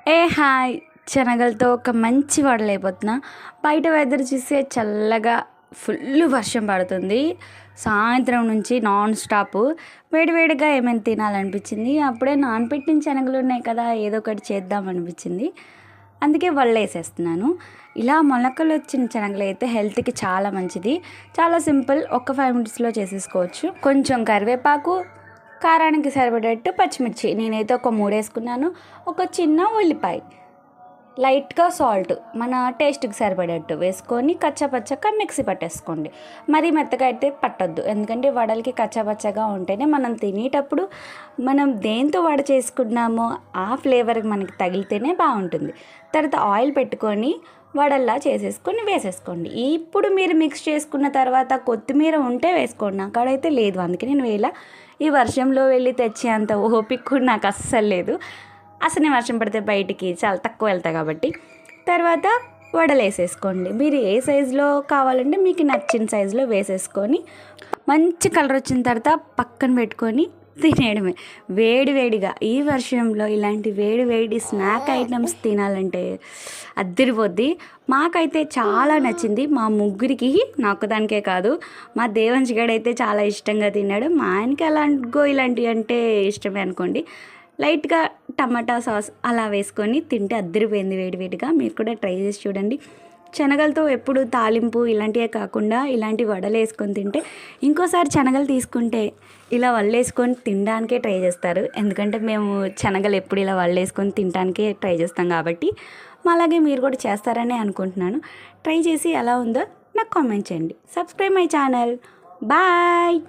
Hi శనగలతో ఒక మంచి వడలైపోతున్నా. బయట వెదర్ చూస్తే చల్లగా ఫుల్ వర్షం పడుతుంది. సాయంత్రం నుంచి నాన్ స్టాప్ వేడివేడిగా ఏమైనా తినాలనిపించింది. అప్పుడే నానపెట్టిన శనగలు ఉన్నాయి కదా, ఏదో ఒకటి చేద్దాం అనిపించింది. అందుకే వడలేసేస్తున్నాను. ఇలా మొలకలు వచ్చిన శనగలు అయితే హెల్త్కి చాలా మంచిది. చాలా సింపుల్, ఒక 5 minutesలో చేసేసుకోవచ్చు. కొంచెం కరివేపాకు, కారానికి సరిపడేట్టు పచ్చిమిర్చి, నేనైతే ఒక 3 వేసుకున్నాను. ఒక చిన్న ఉల్లిపాయ, లైట్గా సాల్ట్ మన టేస్ట్కి సరిపడేట్టు వేసుకొని కచ్చాపచ్చగా మిక్సీ పట్టేసుకోండి. మరీ మెత్తగా అయితే పట్టొద్దు, ఎందుకంటే వడలకి కచ్చాపచ్చగా ఉంటేనే మనం తినేటప్పుడు మనం దేంతో వడ చేసుకున్నామో ఆ ఫ్లేవర్ మనకి తగిలితేనే బాగుంటుంది. తర్వాత ఆయిల్ పెట్టుకొని వడల్లా చేసేసుకొని వేసేసుకోండి. ఇప్పుడు మీరు మిక్స్ చేసుకున్న తర్వాత కొత్తిమీర ఉంటే వేసుకోండి. నాకాడైతే లేదు, అందుకే నేను ఈ వర్షంలో వెళ్ళి తెచ్చేంత ఓపిక కూడా నాకు అస్సలు లేదు. అసలు వర్షం పడితే బయటికి చాలా తక్కువ వెళ్తాయి కాబట్టి. తర్వాత వడలు వేసేసుకోండి. మీరు ఏ సైజులో కావాలంటే మీకు నచ్చిన సైజులో వేసేసుకొని మంచి కలర్ వచ్చిన తర్వాత పక్కన పెట్టుకొని తినేయడమే వేడివేడిగా. ఈ వర్షంలో ఇలాంటి వేడి స్నాక్ ఐటమ్స్ తినాలంటే అద్దరిపోద్ది. మాకైతే చాలా నచ్చింది, మా ముగ్గురికి, నాకు దానికే కాదు. మా దేవంశ్ గడ్ అయితే చాలా ఇష్టంగా తిన్నాడు. మా ఆయనకి ఇలాంటివి అంటే ఇష్టమే అనుకోండి. లైట్గా టమాటా సాస్ అలా వేసుకొని తింటే అద్దరిపోయింది వేడివేడిగా. మీరు కూడా ట్రై చేసి చూడండి. శనగలతో ఎప్పుడు తాలింపు ఇలాంటివే కాకుండా ఇలాంటి వడలు వేసుకొని తింటే, ఇంకోసారి శనగలు తీసుకుంటే ఇలా వడలేసుకొని తినడానికే ట్రై చేస్తారు. ఎందుకంటే మేము శనగలు ఎప్పుడు ఇలా వడలేసుకొని తినడానికే ట్రై చేస్తాం కాబట్టి. అలాగే మీరు కూడా చేస్తారని అనుకుంటున్నాను. ట్రై చేసి ఎలా ఉందో నాకు కామెంట్ చేయండి. Subscribe my channel. బాయ్.